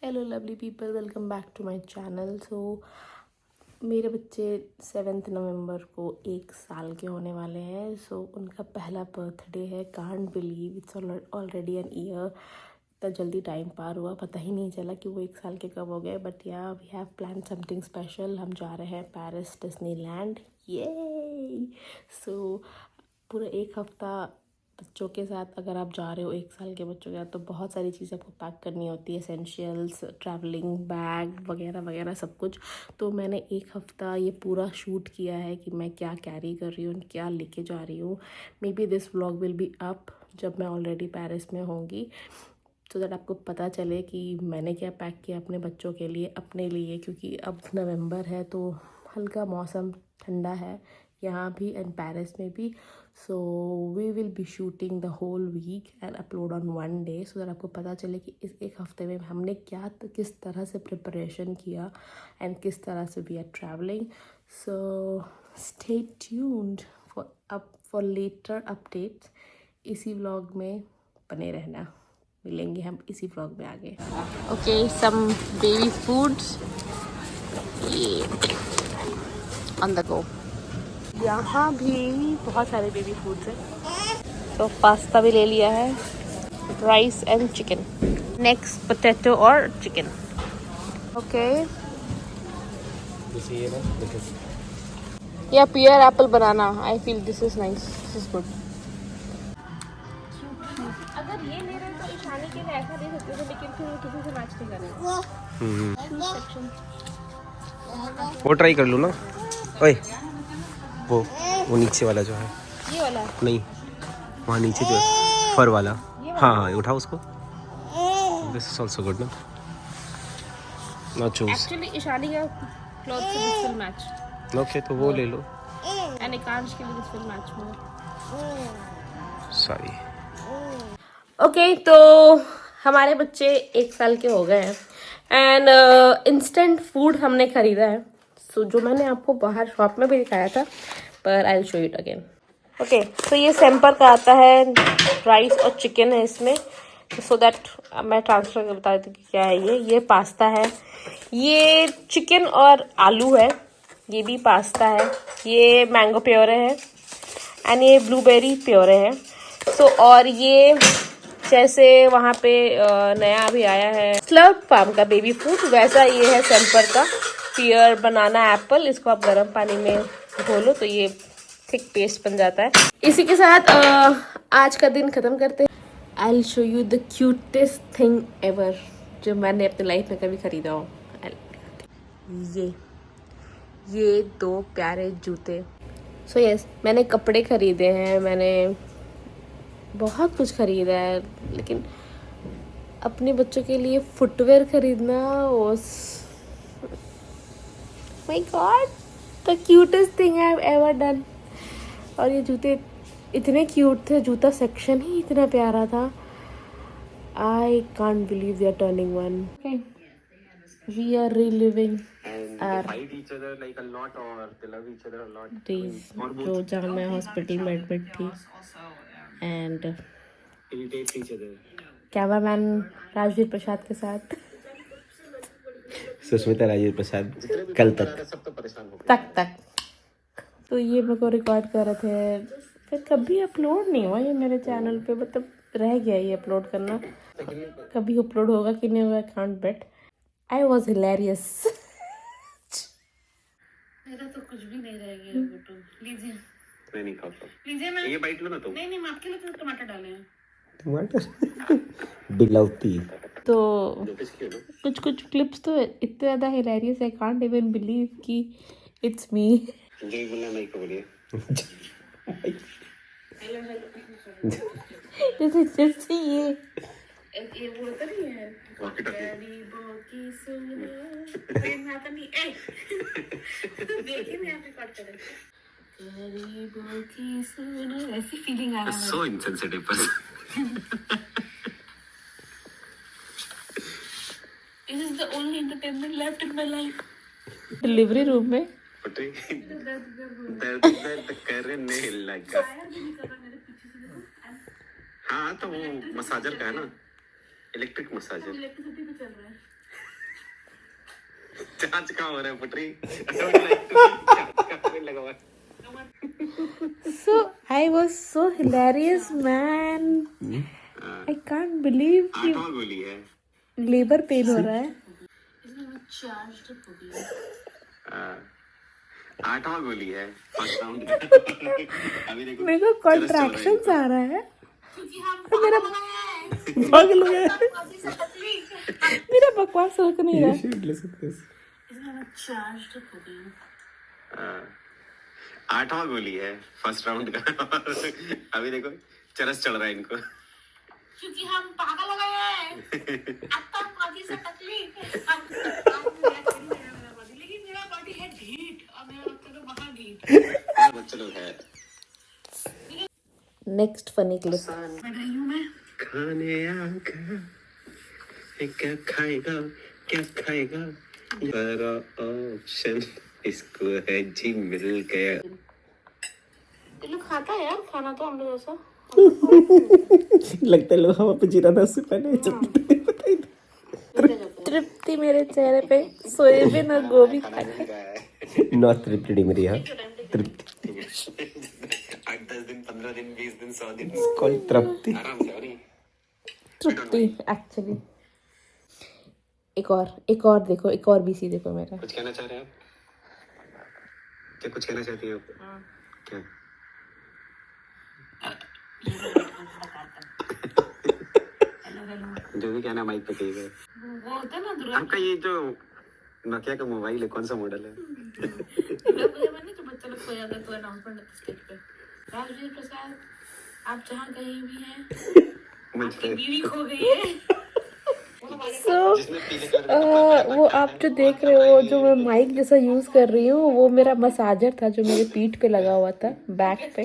Hello lovely people, welcome back to my channel. मेरे बच्चे 7 नवंबर को 1 साल के होने वाले हैं। उनका पहला बर्थडे है। Can't believe it's already an year. इतना जल्दी टाइम पार हुआ, पता ही नहीं चला कि वो 1 साल के कब हो गए। But yeah we have plan something special. हम जा रहे हैं पेरिस डिज्नीलैंड। ये पूरा 1 हफ्ता बच्चों के साथ अगर आप जा रहे हो 1 साल के बच्चों के साथ, तो बहुत सारी चीज़ें आपको पैक करनी होती है, एसेंशियल्स, ट्रैवलिंग बैग वगैरह वगैरह सब कुछ। तो मैंने 1 हफ्ता ये पूरा शूट किया है कि मैं क्या कैरी कर रही हूँ, क्या लेके जा रही हूँ। May be this vlog will be up जब मैं ऑलरेडी पेरिस में होंगी, सो दैट आपको पता चले कि मैंने क्या पैक किया अपने बच्चों के लिए, अपने लिए। क्योंकि अब नवंबर है तो हल्का मौसम ठंडा है यहाँ भी एंड पेरिस में भी। So we will be shooting the whole week end upload on 1 day, so that आपको पता चले कि इस 1 हफ्ते में हमने किस तरह से प्रिपरेशन किया एंड किस तरह से we are travelling. So stay tuned for later updates. इसी व्लॉग में बने रहना, मिलेंगे हम इसी व्लॉग में आगे। ओके, सम बेबी फूड्स ये ऑन द गो। यहाँ भी बहुत सारे बेबी फूड्स हैं। तो पास्ता भी ले लिया है, rice and chicken. Next potato और चिकन। ओके, या pear apple banana. I feel this is nice, this is good. अगर ये ले रहे हैं तो ईशानी के लिए ऐसा दे सकते थे, लेकिन फिर वो किसी से मैच नहीं करेगा। वो ट्राई कर लो ना। ओए वो नीचे वाला जो है, ये वाला नहीं, वहाँ नीचे जो है फर वाला। हाँ, उठाओ उसको। दिस इज आल्सो गुड ना। चूज एक्चुअली ईशानी का क्लॉथ से दिस विल मैच। ओके, तो वो ले लो। एंड एकांश के लिए this will match more. Sorry. Okay, तो हमारे बच्चे 1 साल के हो गए हैं एंड इंस्टेंट फूड हमने खरीदा है। जो मैंने आपको बाहर शॉप में भी दिखाया था, पर I will show it again. Okay, तो ये सैम्पर का आता है, राइस और चिकन है इसमें। सो दैट मैं ट्रांसफर कर बता देती हूँ कि क्या है। ये पास्ता है, ये चिकन और आलू है, ये भी पास्ता है, ये मैंगो प्योरे है एंड ये ब्लूबेरी प्योरे है। और ये जैसे वहाँ पे नया अभी आया है स्लर्प फार्म का बेबी फूड, वैसा ये है सैम्पर का पियर बनाना एप्पल। इसको आप गर्म पानी में घोलो तो ये थिक पेस्ट बन जाता है। इसी के साथ आज का दिन खत्म करते हैं। I will show you the cutest thing ever जो मैंने अपनी लाइफ में कभी खरीदा हो। ये 2 प्यारे जूते। सो यस, मैंने कपड़े खरीदे हैं, मैंने बहुत कुछ खरीदा है, लेकिन अपने बच्चों के लिए फुटवेयर खरीदना was my God the cutest thing I have ever done. और ये जूते इतने क्यूट थे, जूता सेक्शन ही इतना प्यारा था। I can't believe they are turning 1। We are reliving days जो जहाँ मैं हॉस्पिटल में एडमिट थी। एंड कैमरामैन राजवीर प्रसाद के साथ सुष्मिता राजेंद्र प्रसाद कल तक। तो ये मेरे को रिकॉर्ड कर रहे थे, फिर कभी अपलोड नहीं हुआ ये मेरे चैनल पे। मतलब रह गया ये अपलोड करना, कभी अपलोड होगा कि नहीं होगा, I can't bet. I was hilarious. मेरा तो कुछ भी नहीं रह गया फोटो। लीजिए, मैं नहीं खाता। लीजिए, मैं ये बाइट लो ना तुम। नहीं, मैं आपके लिए तो टमाटर डाले हैं। टमाटर बिलौती। तो कुछ क्लिप्स तो इतने ज़्यादा हिलेरियस है, आई कांट इवन बिलीव कि इट्स मी। जो भी बोलना है माइक पे बोलिए। जैसे ये बोलता नहीं है गरीबों की सुनो प्रेम आता नहीं। देखिए मैं आपको रिकॉर्ड कर रही हूँ, गरीबों की सुनो, ऐसी फीलिंग आ रहा है। So insensitive person. This is the only entertainment left in my life. Delivery room में दर्द करने लगा। हाँ, तो वो मसाजर का है ना, इलेक्ट्रिक मसाजर। इलेक्ट्रिसिटी पे चल रहा है। जांच कहाँ हो रहा है पुटरी? लगा हुआ है। So I was so hilarious, man. I can't believe कि आठवां गोली है। लेबर पेन हो रहा है. आठवां गोली है फर्स्ट राउंड। अभी देखो मेरे को कॉन्ट्रैक्शंस आ रहा है. मेरा पागल हो गया है. मेरा बकवास रुक नहीं रहा. आठवां गोली है फर्स्ट राउंड का। अभी देखो चरस चढ़ रहा है इनको। क्योंकि हम पागल हो गए हैं। आतंकवादी से तकलीफ। लेकिन मेरा बॉडी है ढीठ और मेरा बच्चा तो महाढीठ। बच्चे लोग है। Next funny clip. बढ़ रही हूँ मैं। खाने आका क्या खाएगा क्या खाएगा? बड़ा ऑप्शन इसको है जी मिल गया। ये लोग खाता है यार खाना तो हम लोग जैसा। लगता है लोग हवा पे जीरा था उससे पहले. तृप्ति मेरे चेहरे पे सोयाबीन और गोभी खा रही है. नॉट तृप्ति मेरी यहाँ तृप्ति। 8-10 दिन 15 दिन 20 दिन 100 दिन कौन तृप्ति? आराम से तृप्ति एक्चुअली. एक और देखो, एक और बीसी देखो मेरा. कुछ कहना चाह रहे हैं आप? क्या कुछ कहना चाहती हो? क्या? जो भी कहना माइक पे कहिएगा. वो होता है ना दुर्गा आपका ये जो नोकिया का मोबाइल है कौन सा मॉडल है? मैंने तो बच्चा लोग को याद है तो अनाउंसमेंट स्टेज पे राजवीर प्रसाद आप जहाँ कहीं भी हैं आपकी बीवी खो गई है. So, वो आप जो देख रहे हो जो मैं माइक जैसा यूज कर रही हूँ वो मेरा मसाजर था जो मेरे पीठ पे लगा हुआ था बैक पे.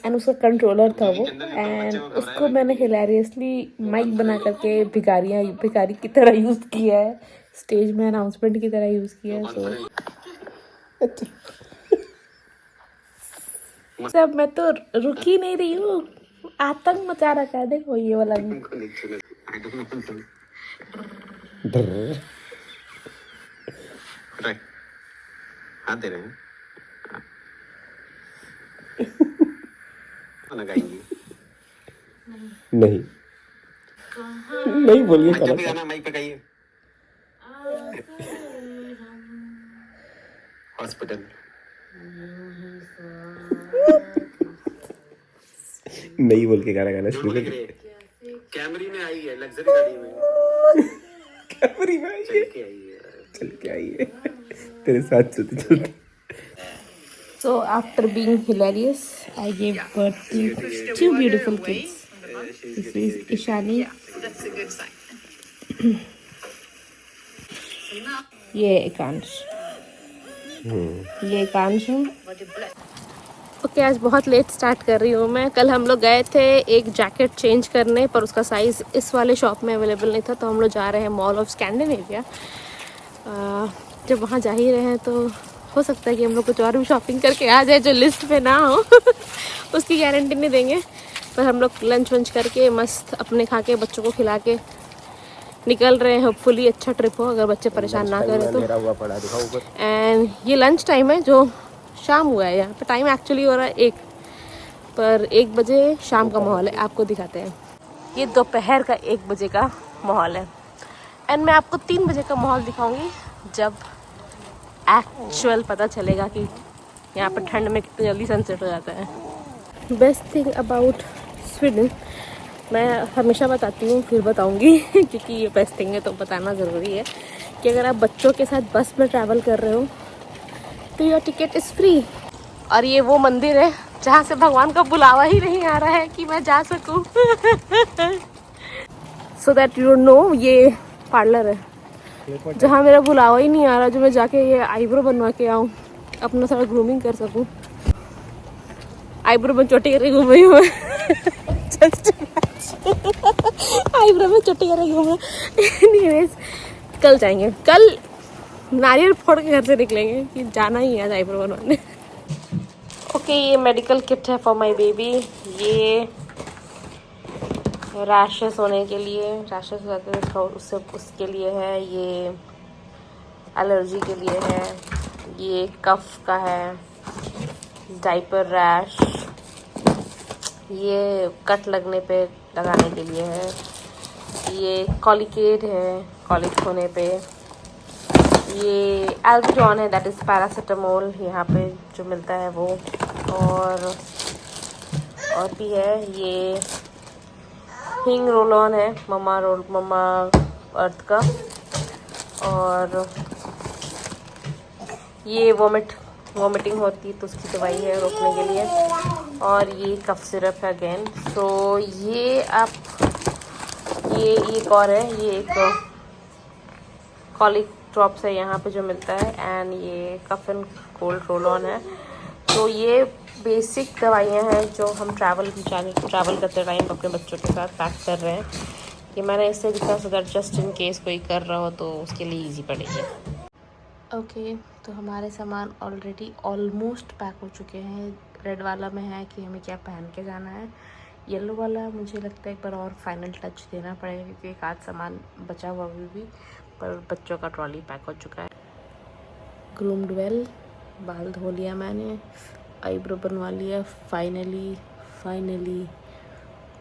एंड उसका कंट्रोलर था वो. एंड उसको मैंने हिलेरियसली माइक बना करके भिखारी की तरह यूज किया है. स्टेज में अनाउंसमेंट की तरह यूज किया है. So सब मैं तो रुक ही नहीं रही हूँ. आतंक मचा रखा है. देखो ये वाला भी. हाथ दे रहे हैं. गाएंगे नहीं नहीं बोलिए. जब भी गाना माइक पे गाइए. हॉस्पिटल नहीं बोल के गाना शुरू कर. कैमरी में आई है लग्जरी गाड़ी में. कैमरी में आई है चल के आई है तेरे साथ चलते. So after being hilarious, I gave birth to 2 beautiful kids. This is Ishani. That's a good sign. ये एकांश. ये एकांश है. ओके आज बहुत लेट स्टार्ट कर रही हूँ मैं. कल हम लोग गए थे एक जैकेट चेंज करने पर उसका साइज़ इस वाले शॉप में अवेलेबल नहीं था तो हम लोग जा रहे हैं मॉल ऑफ स्कैंडिनेविया. जब वहाँ जा ही रहे हैं तो हो सकता है कि हम लोग कुछ और भी शॉपिंग करके आ जाए जो लिस्ट पे ना हो. उसकी गारंटी नहीं देंगे. पर हम लोग लंच वंच करके मस्त अपने खा के बच्चों को खिला के निकल रहे हैं. होपफुली अच्छा ट्रिप हो अगर बच्चे परेशान ना करें तो. एंड ये लंच टाइम है जो शाम हुआ है. यहाँ पे टाइम एक्चुअली हो रहा है 1 पर 1 बजे शाम का माहौल है. आपको दिखाते हैं. ये दोपहर का 1 बजे का माहौल है. एंड मैं आपको 3 बजे का माहौल दिखाऊंगी जब एक्चुअल पता चलेगा कि यहाँ पर ठंड में कितनी जल्दी सनसेट हो जाता है. बेस्ट थिंग अबाउट स्वीडन मैं हमेशा बताती हूँ फिर बताऊँगी क्योंकि ये बेस्ट थिंग है तो बताना ज़रूरी है कि अगर आप बच्चों के साथ बस में ट्रैवल कर रहे हो तो योर टिकट इज़ फ्री. और ये वो मंदिर है जहाँ से भगवान का बुलावा ही नहीं आ रहा है कि मैं जा सकूँ. सो दैट यू नो ये पार्लर है जहाँ मेरा बुलावा ही नहीं आ रहा जो मैं जाके ये आईब्रो बनवा के आऊँ अपना थोड़ा ग्रूमिंग कर सकूँ. आईब्रो में चोटी करके घूम रही हूँ. आईब्रो में चोटी करके घूम. एनीवेज कल जाएंगे. कल नारियल फोड़ के घर से निकलेंगे कि जाना ही है आज आईब्रो बनवाने. ओके ये मेडिकल किट है फॉर माय बेबी. ये रैशेस होने के लिए रैशेस हो जाते हैं उससे उसके लिए है. ये एलर्जी के लिए है, ये कफ का है, डाइपर रैश, ये कट लगने पे लगाने के लिए है, ये कॉलिकेट है कॉलिक होने पे, ये एल्बिडॉन है दैट इज़ पैरासीटामोल यहाँ पे जो मिलता है वो, और भी है ये हिंग रोल ऑन है मम्मा अर्थ का, और ये वोमिटिंग होती है तो उसकी दवाई है रोकने के लिए, और ये कफ सिरप है अगेन। सो ये आप ये एक और है, ये एक कॉलिक ड्रॉप्स है यहाँ पे जो मिलता है, एंड ये cough and cold roll on है। तो ये बेसिक दवाइयाँ हैं जो हम ट्रैवल करते टाइम अपने बच्चों के साथ पैक कर रहे हैं। ये मैंने इससे लिखा so that just in case कोई कर रहा हो तो उसके लिए ईजी पड़ेगी। ओके, तो हमारे सामान ऑलरेडी ऑलमोस्ट पैक हो चुके हैं। रेड वाला में है कि हमें क्या पहन के जाना है, येलो वाला मुझे लगता है एक बार और फाइनल टच देना पड़ेगा क्योंकि एक आध सामान बचा हुआ भी, पर बच्चों का ट्रॉली पैक हो चुका है। ग्रूम्ड वेल, बाल धो लिया मैंने, आईब्रो बनवा लिया, फाइनली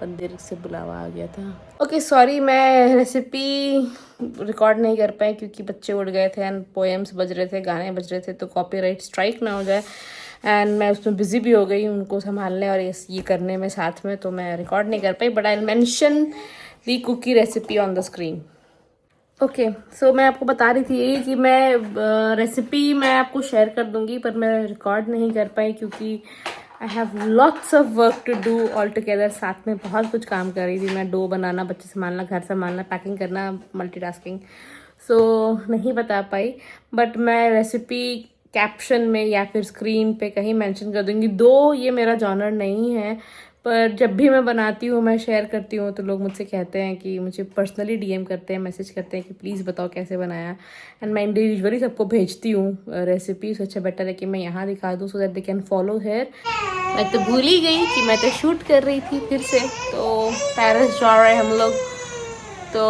मंदिर से बुलावा आ गया था। ओके सॉरी, मैं रेसिपी रिकॉर्ड नहीं कर पाई क्योंकि बच्चे उड़ गए थे एंड पोएम्स बज रहे थे, गाने बज रहे थे, तो कॉपीराइट स्ट्राइक ना हो जाए, एंड मैं उसमें बिजी भी हो गई उनको संभालने और ये करने में साथ में, तो मैं रिकॉर्ड नहीं कर पाई, but I will mention the cookie recipe on the screen. Okay, so मैं आपको बता रही थी कि मैं रेसिपी मैं आपको शेयर कर दूंगी, पर मैं रिकॉर्ड नहीं कर पाई क्योंकि I have lots of work to do all together. साथ में बहुत कुछ काम कर रही थी मैं, डो बनाना, बच्चे संभालना, घर संभालना, पैकिंग करना, मल्टीटास्किंग, सो नहीं बता पाई। बट मैं रेसिपी कैप्शन में या फिर स्क्रीन पे कहीं मेंशन कर दूंगी। दो ये मेरा जॉनर नहीं है, पर जब भी मैं बनाती हूँ, मैं शेयर करती हूँ, तो लोग मुझसे कहते हैं कि मुझे पर्सनली डीएम करते हैं, मैसेज करते हैं कि प्लीज़ बताओ कैसे बनाया, एंड मैं इंडिविजुअली सबको भेजती हूँ रेसिपी। सो अच्छा बेटर है कि मैं यहाँ दिखा दूँ so that they can follow here. मैं तो भूल ही गई कि मैं तो शूट कर रही थी फिर से, तो पेरिस जा रहे हैं हम लोग, तो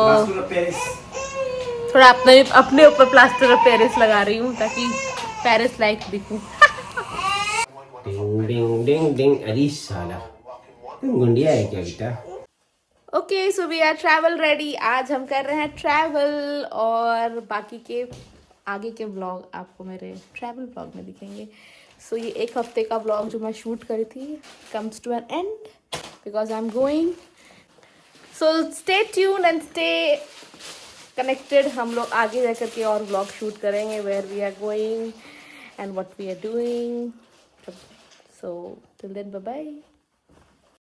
थोड़ा अपने ऊपर प्लास्टर ऑफ पेरिस लगा रही हूँ ताकि पेरिस लाइक दिखूँ। डिंग डिंग डिंग डिंग, अरे साला तुम गुंडिया है क्या बेटा? Okay, so we are travel ready. आज हम कर रहे हैं ट्रैवल, और बाकी के आगे के व्लॉग आपको मेरे ट्रैवल व्लॉग में दिखेंगे। सो ये एक हफ्ते का व्लॉग जो मैं शूट करी थी comes to an end because I am going. So stay tuned and stay connected. हम लोग आगे जा कर के और व्लॉग शूट करेंगे, where we are going and what we are doing. So till then bye bye.